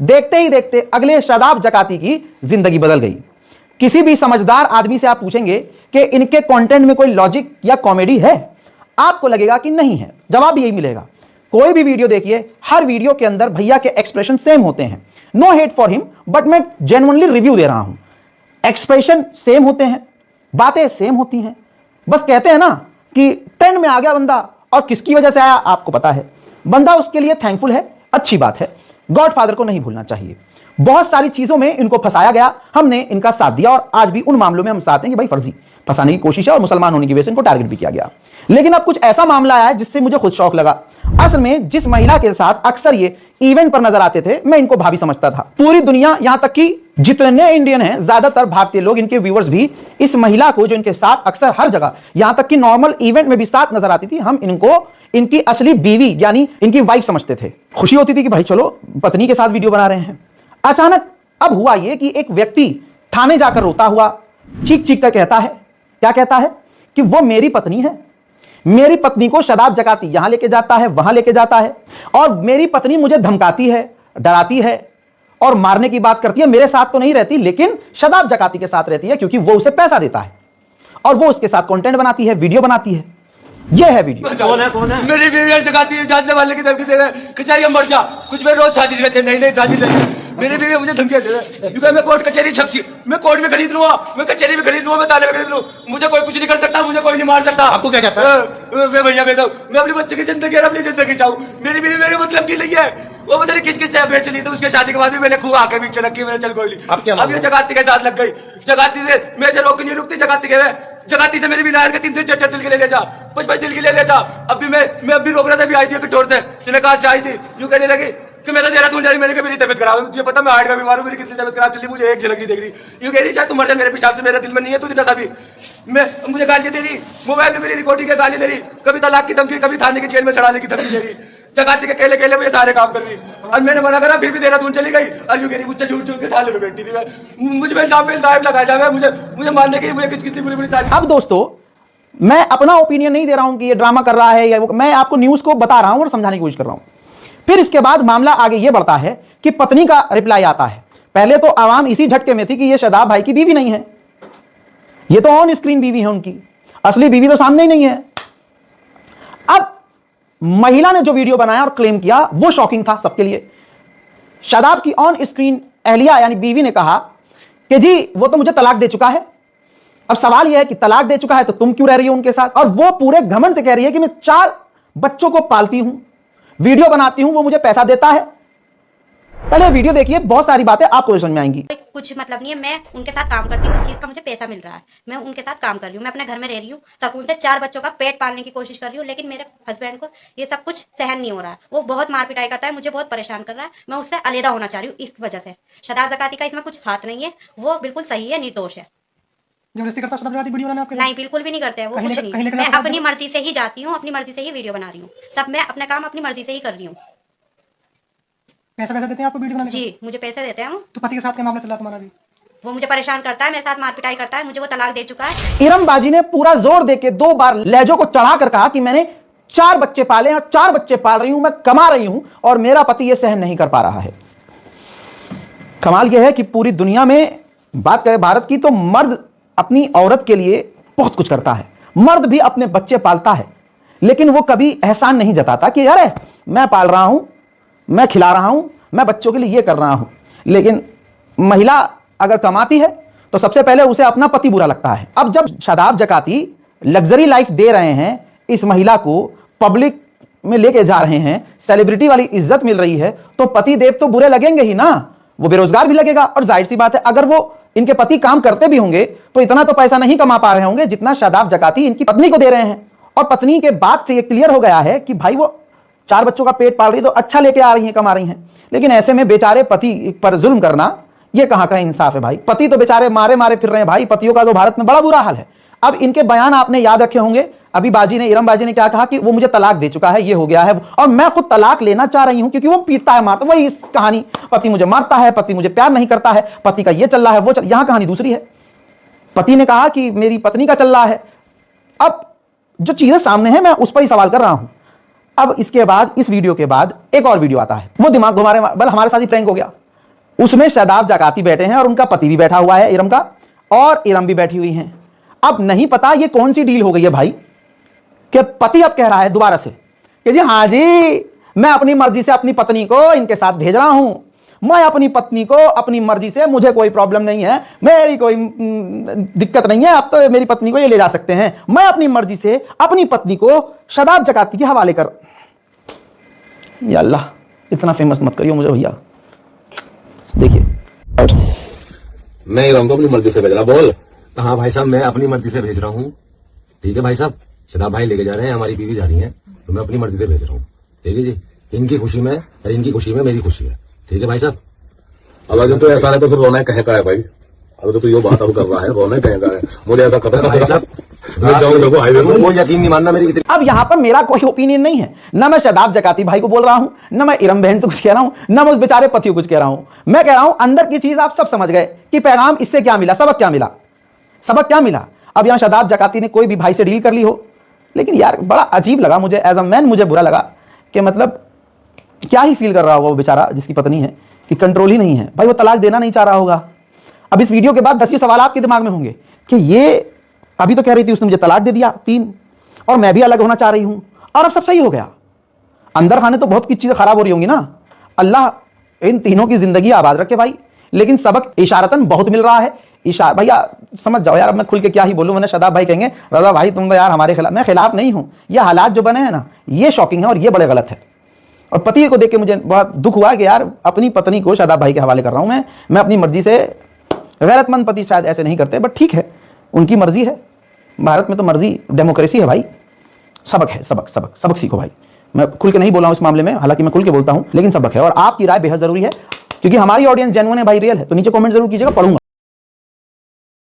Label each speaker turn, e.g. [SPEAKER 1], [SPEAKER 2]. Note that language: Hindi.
[SPEAKER 1] देखते ही देखते अगले शादाब जकाती की जिंदगी बदल गई। किसी भी समझदार आदमी से आप पूछेंगे कि इनके कंटेंट में कोई लॉजिक या कॉमेडी है, आपको लगेगा कि नहीं है। जवाब यही मिलेगा। कोई भी वीडियो देखिए, हर वीडियो के अंदर भैया के एक्सप्रेशन सेम होते हैं। No hate for him, but मैं जेन्युइनली रिव्यू दे रहा हूं। एक्सप्रेशन सेम होते हैं, बातें सेम होती हैं। बस कहते हैं ना कि ट्रेंड में आ गया बंदा, और किसकी वजह से आया आपको पता है। बंदा उसके लिए थैंकफुल है, अच्छी बात है। गॉडफादर को नहीं भूलना चाहिए। बहुत सारी चीजों में इनको फंसाया गया, हमने इनका साथ दिया, और आज भी उन मामलों में हम साथ हैं कि भाई फर्जी फंसाने की कोशिश है और मुसलमान होने की वजह से इनको टारगेट भी किया गया। लेकिन अब कुछ ऐसा मामला आया है जिससे मुझे खुद शौक लगा। असल में जिस महिला के साथ अक्सर ये इवेंट पर नजर आते थे, मैं इनको भाभी समझता था। पूरी दुनिया, यहां तक कि जितने इंडियन हैं, ज्यादातर भारतीय लोग, इनके व्यूअर्स भी इस महिला को, जो इनके साथ अक्सर हर जगह, यहां तक कि नॉर्मल इवेंट में भी साथ नजर आती थी, हम इनको इनकी असली बीवी यानी इनकी वाइफ समझते थे। खुशी होती थी कि भाई चलो पत्नी के साथ वीडियो बना रहे हैं। अचानक अब हुआ यह कि एक व्यक्ति थाने जाकर रोता हुआ चीख चीख कर कहता है, क्या कहता है कि वो मेरी पत्नी है। मेरी पत्नी को शादाब जकाती यहां लेके जाता है, वहां लेके जाता है, और मेरी पत्नी मुझे धमकाती है, डराती है और मारने की बात करती है। मेरे साथ तो नहीं रहती, लेकिन शादाब जकाती के साथ रहती है, क्योंकि वो उसे पैसा देता है और वो उसके साथ कंटेंट बनाती है, वीडियो बनाती है। ये है वीडियो।
[SPEAKER 2] कौन है? मेरी बीवी जगाती है, जान से मारने की धमकी दे रहे, कचहरी मर जा, कुछ में रोज साजिश रचे, नहीं साजिश रचे। मेरी बीवी मुझे धमकियां दे रहे, क्योंकि मैं कोर्ट कचहरी छपसी, मैं कोर्ट में खरीद लूंगा, मैं कचहरी में खरीद लूंगा, मैं थाने में खरीद लूं, मुझे कोई कुछ नहीं कर सकता, मुझे कोई नहीं मार सकता।
[SPEAKER 3] आपको क्या कहता है?
[SPEAKER 2] मैं भैया कहता हूँ, मैं अपने बच्चे की जिंदगी और अपनी जिंदगी चाहूँ। मेरी बीवी मेरे मतलब की नहीं है, वो पता नहीं किस किस से अफेयर चली, तो उसके शादी के बाद भी मैंने खूब आके बीच रखी, मैंने चल कोई नहीं। अब ये जगाती के साथ लग गई, जगाती से मेरे से रोक नहीं रुकती, जगाती के जगाती से मेरी भी लायक 3 से 4 दिल के ले जा, 5 दिल के ले जा। अभी मैं अभी रोक रहा था, अभी आई थी कटोर से, जिन्हें कहा से आई थी, यूं कहने लगी कि मैं तो देहरादून जा रही, मैंने कहा मेरी तबियत खराब है, तुझे पता मैं हार्ट का बीमार हूं, मेरी कितनी तबियत खराब चल रही, मुझे एक झलक नहीं देख रही। यूं कह रही चाहे तुम मर जा, मेरे पेशाब से मेरा दिल में नहीं है, तू जितना साथी मैं मुझे गाली दे रही, मोबाइल में मेरी रिकॉर्डिंग के गाली दे रही, कभी तलाक की धमकी, कभी थाने की जेल में चढ़ाने की धमकी दे रही, जगाती के केले केले ये सारे काम कर रही। और मैंने मना करा, फिर भी देहरादून चली गई, और यूं कह रही मुझसे झूठ झूठ के थाने में बैठी थी। मुझे इल्जाम लगाया जाए, मुझे मारने की, मुझे कितनी बुरी बुरी साजिश।
[SPEAKER 1] अब दोस्तों, मैं अपना ओपिनियन नहीं दे रहा हूं कि ये ड्रामा कर रहा है या मैं आपको न्यूज को बता रहा हूं और समझाने की कोशिश कर रहा हूं। फिर इसके बाद मामला आगे ये बढ़ता है कि पत्नी का रिप्लाई आता है। पहले तो आवाम इसी झटके में थी कि ये शादाब भाई की बीवी नहीं है, ये तो ऑन स्क्रीन बीवी है उनकी, असली बीवी तो सामने ही नहीं है। अब महिला ने जो वीडियो बनाया और क्लेम किया वो शॉकिंग था सबके लिए। शादाब की ऑन स्क्रीन अहलिया यानी बीवी ने कहा कि जी वो तो मुझे तलाक दे चुका है। अब सवाल यह है कि तलाक दे चुका है तो तुम क्यों रह रही हो उनके साथ? और वो पूरे घमंड से कह रही है कि मैं 4 बच्चों को पालती हूं, वीडियो बनाती हूं, वो मुझे पैसा देता है। पहले वीडियो देखिए, बहुत सारी बातें आपको समझ में आएंगी।
[SPEAKER 4] कुछ मतलब नहीं है, मैं उनके साथ काम करती हूँ, उस चीज का मुझे पैसा मिल रहा है, मैं उनके साथ काम कर रही हूँ, मैं अपने घर में रह रही हूँ, सुकून से 4 बच्चों का पेट पालने की कोशिश कर रही हूँ, लेकिन मेरे हस्बैंड को ये सब कुछ सहन नहीं हो रहा है। वो बहुत मार पिटाई करता है, मुझे बहुत परेशान कर रहा है, मैं उससे अलग होना चाह रही हूँ इस वजह से। शादाब जकाती का इसमें कुछ हाथ नहीं है, वो बिल्कुल सही है, निर्दोष है।
[SPEAKER 3] जबरदस्ती करता शादाब जकाती वीडियो बनाने आपके?
[SPEAKER 4] नहीं, बिल्कुल भी नहीं करते हैं वो, कुछ नहीं। मैं अपनी मर्जी से ही जाती हूँ, अपनी मर्जी से ही वीडियो बना रही हूँ, सब मैं अपना काम अपनी मर्जी से ही कर रही हूँ।
[SPEAKER 3] पैसा देते हैं आपको वीडियो बनाने?
[SPEAKER 4] जी, मुझे पैसे देते हैं।
[SPEAKER 3] तो पति के साथ क्या मामला चला तुम्हारा भी?
[SPEAKER 4] वो मुझे परेशान करता है, मेरे साथ मार पिटाई करता है, मुझे वो तलाक दे चुका है।
[SPEAKER 1] इरम बाजी ने पूरा जोर देके 2 बार लहजों को चढ़ाकर कहा कि मैंने 4 बच्चे पाले और 4 बच्चे पाल रही हूं, मैं कमा रही हूं और मेरा पति यह सहन नहीं कर पा रहा है। कमाल यह है कि पूरी दुनिया में बात करें भारत की तो मर्द अपनी औरत के लिए बहुत कुछ करता है, मर्द भी अपने बच्चे पालता है, लेकिन वो कभी एहसान नहीं जताता कि यार मैं पाल रहा हूं, मैं खिला रहा हूं, मैं बच्चों के लिए ये कर रहा हूं। लेकिन महिला अगर कमाती है तो सबसे पहले उसे अपना पति बुरा लगता है। अब जब शादाब जकाती लग्जरी लाइफ दे रहे हैं, इस महिला को पब्लिक में लेके जा रहे हैं, सेलिब्रिटी वाली इज्जत मिल रही है, तो पति देव तो बुरे लगेंगे ही ना, वो बेरोजगार भी लगेगा। और जाहिर सी बात है, अगर वो इनके पति काम करते भी होंगे तो इतना तो पैसा नहीं कमा पा रहे होंगे जितना शादाब जकाती इनकी पत्नी को दे रहे हैं। और पत्नी के बात से ये क्लियर हो गया है कि भाई वो 4 बच्चों का पेट पाल रही, तो अच्छा लेके आ रही है, कमा रही हैं। लेकिन ऐसे में बेचारे पति पर जुल्म करना, ये कहां का इंसाफ है भाई? पति तो बेचारे मारे मारे फिर रहे हैं भाई, पतियों का तो भारत में बड़ा बुरा हाल है। अब इनके बयान आपने याद रखे होंगे, अभी इरम बाजी ने क्या कहा कि वो मुझे तलाक दे चुका है, ये हो गया है, और मैं खुद तलाक लेना चाह रही हूं क्योंकि वो पीटता है, मारता। वही इस कहानी, पति मुझे मारता है, पति मुझे प्यार नहीं करता है, पति का ये चल रहा है, वो यहां कहानी दूसरी है। पति ने कहा कि मेरी पत्नी का चल रहा है। अब जो चीजें सामने हैं मैं उस पर ही सवाल कर रहा हूं। अब इसके बाद, इस वीडियो के बाद एक और वीडियो आता है, वो दिमाग घुमाने वाला, हमारे साथ ही प्रैंक हो गया। उसमें शादाब जकाती बैठे हैं और उनका पति भी बैठा हुआ है इरम का, और इरम भी बैठी हुई हैं। अब नहीं पता ये कौन सी डील हो गई है भाई कि पति अब कह रहा है दोबारा से कि जी हाँ जी, मैं अपनी मर्जी से अपनी पत्नी को इनके साथ भेज रहा हूं, मैं अपनी पत्नी को अपनी मर्जी से, मुझे कोई प्रॉब्लम नहीं है, मेरी कोई दिक्कत नहीं है, अब तो मेरी पत्नी को ये ले जा सकते हैं, मैं अपनी मर्जी से अपनी पत्नी को शादाब जकाती के हवाले कर। या अल्लाह, इतना फेमस मत करियो मुझे भैया। देखिए
[SPEAKER 5] मैं इरम को अपनी मर्जी से भेज रहा। बोल। हाँ भाई साहब, मैं अपनी मर्जी से भेज रहा हूँ। ठीक है भाई साहब, शादाब भाई लेके जा रहे हैं, हमारी बीवी जा रही है, तो मैं अपनी मर्जी से भेज रहा हूँ। ठीक है जी, इनकी खुशी में और इनकी खुशी में मेरी खुशी है। ठीक है भाई साहब।
[SPEAKER 6] अब अगर तो ऐसा है तो फिर रोना कहे का है भाई। अगर तो ये बात अब कर रहा है, रोना कहे का है। मुझे ऐसा खबर
[SPEAKER 5] भाई साहब,
[SPEAKER 6] मैं जाऊंगा हाईवे में,
[SPEAKER 5] वो यकीन नहीं मानना मेरी।
[SPEAKER 1] अब यहां पर मेरा कोई ओपिनियन नहीं है, ना मैं शादाब जकाती भाई को बोल रहा हूं, ना मैं इरम बहन से कुछ कह रहा हूं, ना मैं उस बेचारे पति को कुछ कह रहा हूं। मैं कह रहा हूं अंदर की चीज आप सब समझ गए कि पैगाम इससे क्या मिला, सबक क्या मिला, सबक क्या मिला। अब यहां शादाब जकाती ने कोई भी भाई से डील कर ली हो, लेकिन यार बड़ा अजीब लगा मुझे, एज अ मैन मुझे बुरा लगा कि मतलब क्या ही फील कर रहा होगा वो बेचारा जिसकी पत्नी है कि कंट्रोल ही नहीं है भाई, वो तलाक देना नहीं चाह रहा होगा। अब इस वीडियो के बाद 10 सवाल आपके दिमाग में होंगे कि ये अभी तो कह रही थी उसने मुझे तलाक दे दिया 3, और मैं भी अलग होना चाह रही हूं, और अब सब सही हो गया। अंदर खाने तो बहुत कुछ चीजें खराब हो रही होंगी ना। अल्लाह इन तीनों की जिंदगी आबाद रखे भाई, लेकिन सबक इशारतन बहुत मिल रहा है। भैया समझ जाओ यार, अब मैं खुल के क्या ही बोलूं, मैंने शादाब भाई कहेंगे रजा भाई तुम तो यार हमारे खिलाफ, मैं खिलाफ नहीं हूं, ये हालात जो बने हैं ना ये शॉकिंग है और ये बड़े गलत है। और पति को देख के मुझे बहुत दुख हुआ कि यार अपनी पत्नी को शादाब भाई के हवाले कर रहा हूं मैं अपनी मर्जी से। गैरतमंद पति शायद ऐसे नहीं करते, बट ठीक है, उनकी मर्जी है। भारत में तो मर्जी डेमोक्रेसी है भाई। सबक है, सबक सबक सबक सीखो भाई। मैं खुल के नहीं बोला हूं इस मामले में, हालांकि मैं खुल के बोलता हूं, लेकिन सबक है। और आपकी राय बेहद जरूरी है क्योंकि हमारी ऑडियंस जेन्युइन है भाई, रियल है। तो नीचे कमेंट जरूर कीजिएगा, पढ़ूंगा।